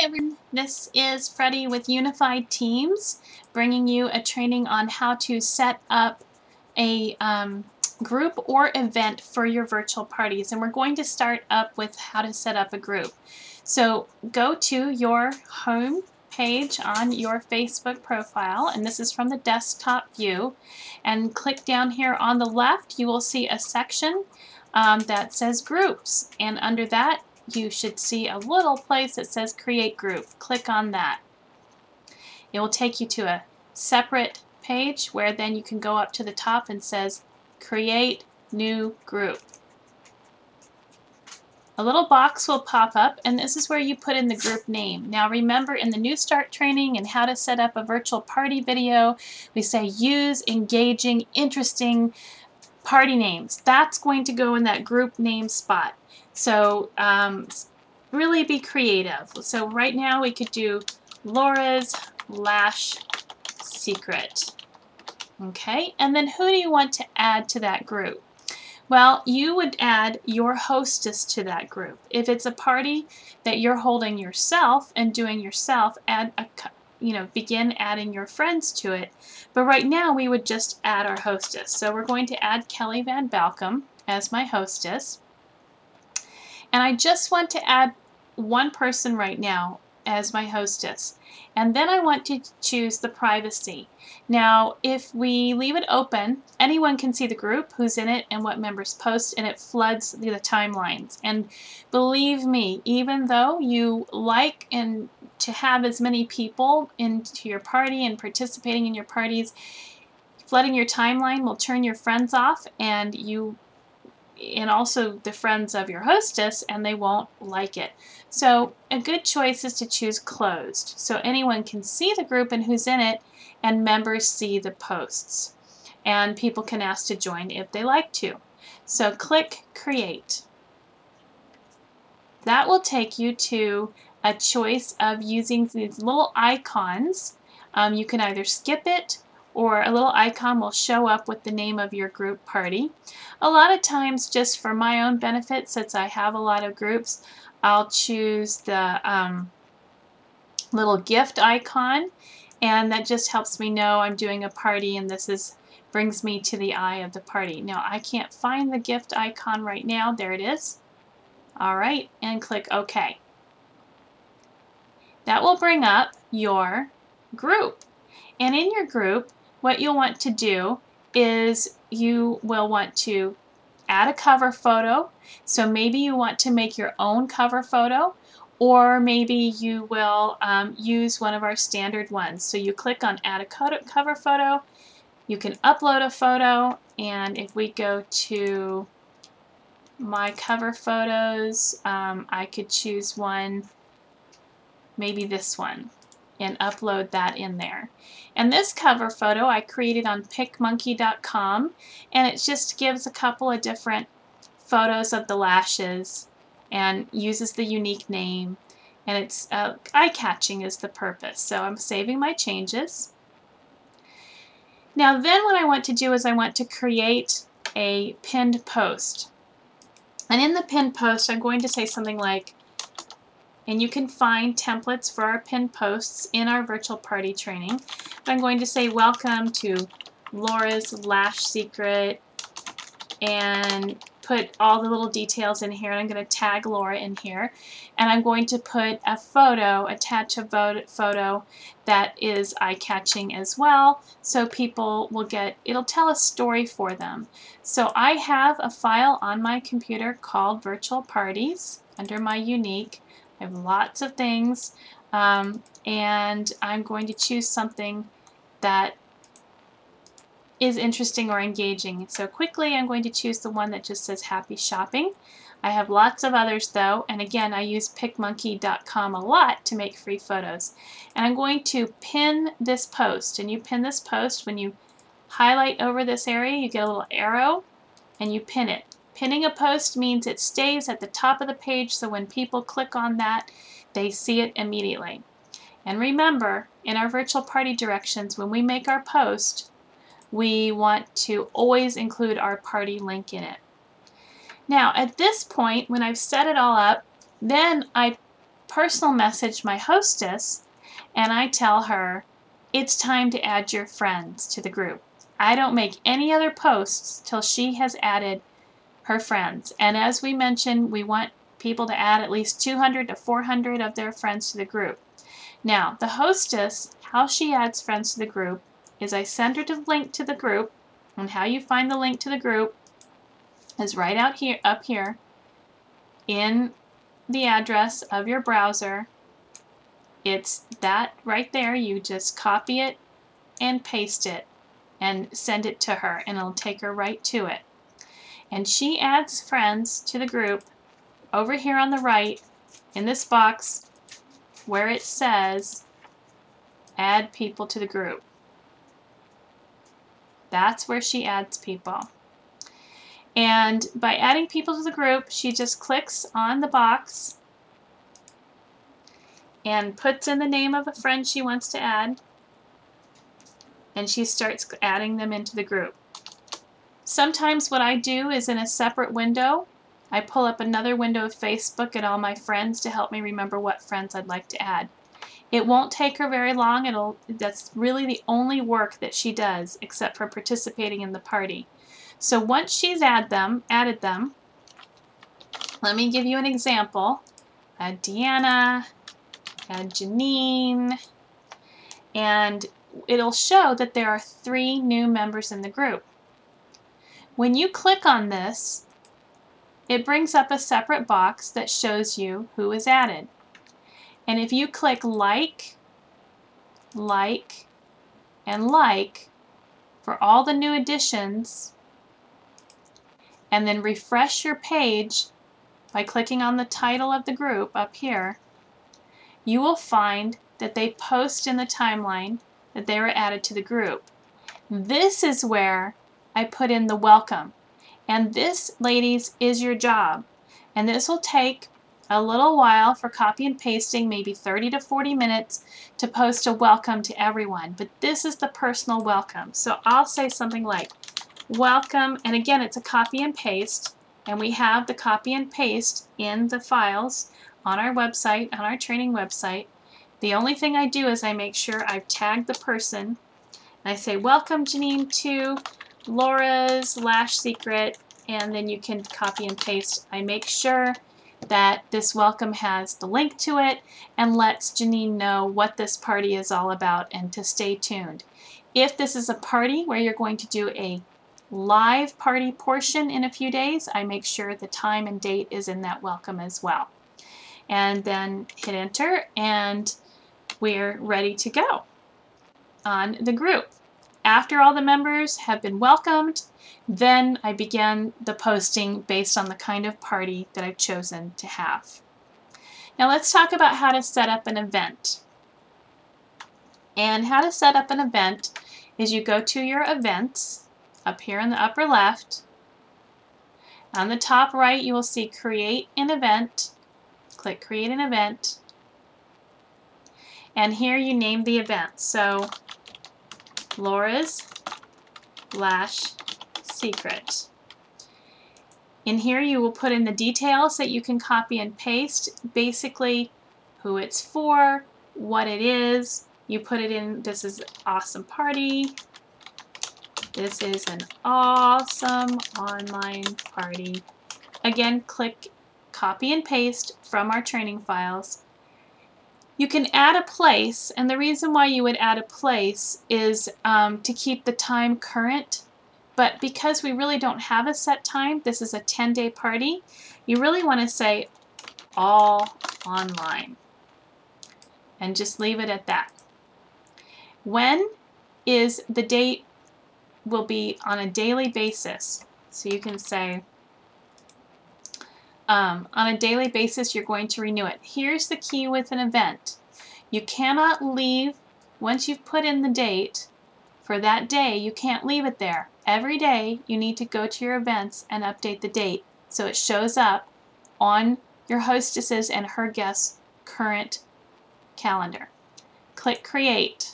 everyone, this is Freddie with Younified Teams, bringing you a training on how to set up a group or event for your virtual parties. And we're going to start up with how to set up a group. So go to your home page on your Facebook profile, and this is from the desktop view, and click down here on the left. You will see a section that says groups, and under that you should see a little place that says create group. Click on that. It will take you to a separate page where then you can go up to the top and says create new group. A little box will pop up, and this is where you put in the group name. Now remember, in the New Start training and how to set up a virtual party video, we say use engaging, interesting party names. That's going to go in that group name spot. So really be creative. So right now we could do Laura's Lash Secret. Okay, and then who do you want to add to that group? Well, you would add your hostess to that group. If it's a party that you're holding yourself and doing yourself, begin adding your friends to it. But right now we would just add our hostess. So we're going to add Kelly Van Balcom as my hostess. And I just want to add one person right now as my hostess. And then I want to choose the privacy. Now, if we leave it open, anyone can see the group, who's in it, and what members post, and it floods the timelines. And believe me, even though you like to have as many people into your party and participating in your parties, flooding your timeline will turn your friends off, and also the friends of your hostess, and they won't like it. So a good choice is to choose closed, so anyone can see the group and who's in it, and members see the posts, and people can ask to join if they like to. So click create. That will take you to a choice of using these little icons. You can either skip it, or a little icon will show up with the name of your group party. A lot of times, just for my own benefit, since I have a lot of groups, I'll choose the little gift icon, and that just helps me know I'm doing a party, and brings me to the eye of the party. Now I can't find the gift icon right now. There it is. All right, and click OK. That will bring up your group, and in your group, what you'll want to do is you will want to add a cover photo. So maybe you want to make your own cover photo, or maybe you will use one of our standard ones. So you click on add a cover photo, you can upload a photo, and if we go to my cover photos, I could choose one, maybe this one, and upload that in there. And this cover photo I created on picmonkey.com, and it just gives a couple of different photos of the lashes and uses the unique name, and it's eye-catching is the purpose. So I'm saving my changes. Now then what I want to do is I want to create a pinned post. And in the pinned post I'm going to say something like, and you can find templates for our pinned posts in our virtual party training. But I'm going to say welcome to Laura's Lash Secret, and put all the little details in here, and I'm going to tag Laura in here, and I'm going to put a photo, attach a photo that is eye-catching as well, so people will it'll tell a story for them. So I have a file on my computer called Virtual Parties under my Unique. I have lots of things, and I'm going to choose something that is interesting or engaging. So quickly I'm going to choose the one that just says happy shopping. I have lots of others though, and again I use picmonkey.com a lot to make free photos. And I'm going to pin this post, and you pin this post when you highlight over this area, you get a little arrow and you pin it. Pinning a post means it stays at the top of the page, so when people click on that, they see it immediately. And remember, in our virtual party directions, when we make our post, we want to always include our party link in it. Now, at this point, when I've set it all up, then I personal message my hostess and I tell her it's time to add your friends to the group. I don't make any other posts till she has added her friends. And as we mentioned, we want people to add at least 200 to 400 of their friends to the group. Now, the hostess, how she adds friends to the group is I send her the link to the group, and how you find the link to the group is right out here, up here, in the address of your browser. It's that right there. You just copy it and paste it and send it to her, and it'll take her right to it. And she adds friends to the group over here on the right in this box where it says add people to the group. That's where she adds people. And by adding people to the group, she just clicks on the box and puts in the name of a friend she wants to add, and she starts adding them into the group. Sometimes what I do is in a separate window, I pull up another window of Facebook and all my friends to help me remember what friends I'd like to add. It won't take her very long. That's really the only work that she does except for participating in the party. So once she's added them, let me give you an example. Add Deanna, add Janine, and it'll show that there are 3 new members in the group. When you click on this, it brings up a separate box that shows you who is added. And if you click like, and like for all the new additions, and then refresh your page by clicking on the title of the group up here, you will find that they post in the timeline that they were added to the group. This is where I put in the welcome. And this, ladies, is your job. And this will take a little while for copy and pasting, maybe 30 to 40 minutes to post a welcome to everyone. But this is the personal welcome. So I'll say something like, welcome, and again, it's a copy and paste, and we have the copy and paste in the files on our website, on our training website. The only thing I do is I make sure I've tagged the person, and I say, welcome Janine to Laura's Lash Secret, and then you can copy and paste. I make sure that this welcome has the link to it and lets Janine know what this party is all about and to stay tuned. If this is a party where you're going to do a live party portion in a few days, I make sure the time and date is in that welcome as well. And then hit enter, and we're ready to go on the group. After all the members have been welcomed, then I begin the posting based on the kind of party that I've chosen to have. Now let's talk about how to set up an event. And how to set up an event is you go to your events up here in the upper left. On the top right, you will see create an event. Click create an event. And here you name the event. So Laura's Lash Secret. In here you will put in the details that you can copy and paste. Basically who it's for, what it is. You put it in, this is an awesome party. This is an awesome online party. Again, click copy and paste from our training files. You can add a place, and the reason why you would add a place is to keep the time current. But because we really don't have a set time, this is a 10-day party, you really want to say all online and just leave it at that. When is the date will be on a daily basis. So you can say on a daily basis you're going to renew it. Here's the key with an event. You cannot leave, once you've put in the date for that day, you can't leave it there. Every day you need to go to your events and update the date so it shows up on your hostess's and her guest's current calendar. Click create.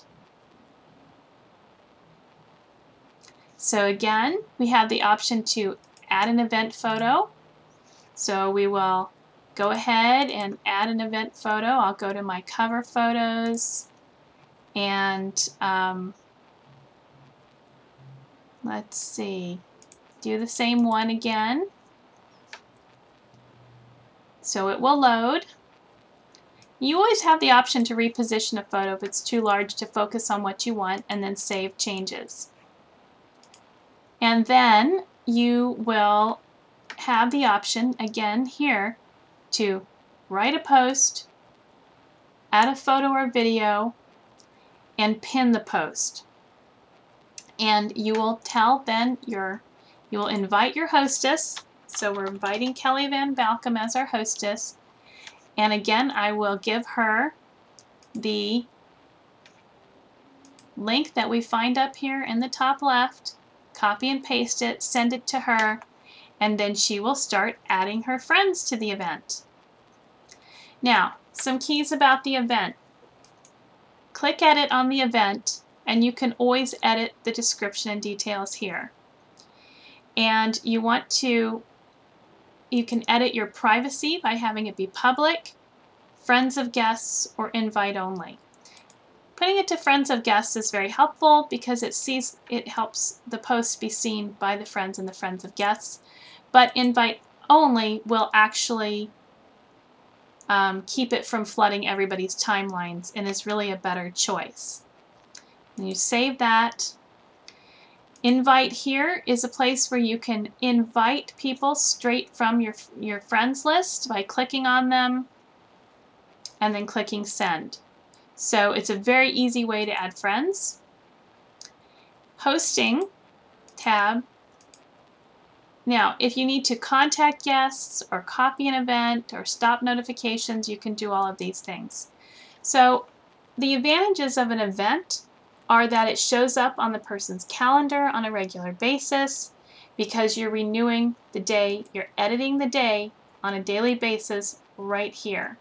So again, we have the option to add an event photo. So we will go ahead and add an event photo. I'll go to my cover photos and let's see, do the same one again. So it will load. You always have the option to reposition a photo if it's too large to focus on what you want, and then save changes. And then you will have the option again here to write a post, add a photo or video, and pin the post. And you will tell then you will invite your hostess. So we're inviting Kelly Van Balcom as our hostess. And again, I will give her the link that we find up here in the top left, copy and paste it, send it to her, and then she will start adding her friends to the event. Now, some keys about the event. Click Edit on the event, and you can always edit the description and details here. And you can edit your privacy by having it be public, friends of guests, or invite only. Putting it to friends of guests is very helpful because it helps the post be seen by the friends and the friends of guests. But invite only will actually keep it from flooding everybody's timelines and is really a better choice. And you save that. Invite here is a place where you can invite people straight from your friends list by clicking on them and then clicking send. So it's a very easy way to add friends. Hosting tab. Now, if you need to contact guests or copy an event or stop notifications, you can do all of these things. So the advantages of an event are that it shows up on the person's calendar on a regular basis because you're renewing the day, you're editing the day on a daily basis right here.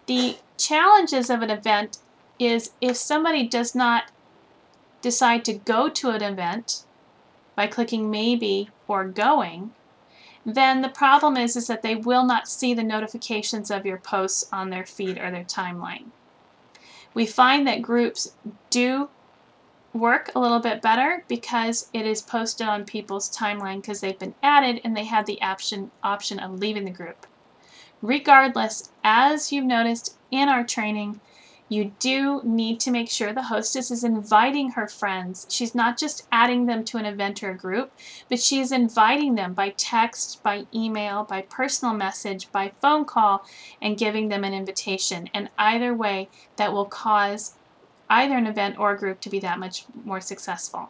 The challenges of an event is if somebody does not decide to go to an event by clicking maybe or going, then the problem is that they will not see the notifications of your posts on their feed or their timeline. We find that groups do work a little bit better because it is posted on people's timeline because they've been added and they have the option of leaving the group. Regardless, as you've noticed in our training, you do need to make sure the hostess is inviting her friends. She's not just adding them to an event or a group, but she's inviting them by text, by email, by personal message, by phone call, and giving them an invitation. And either way, that will cause either an event or a group to be that much more successful.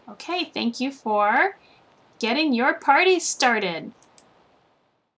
Okay, thank you for getting your party started.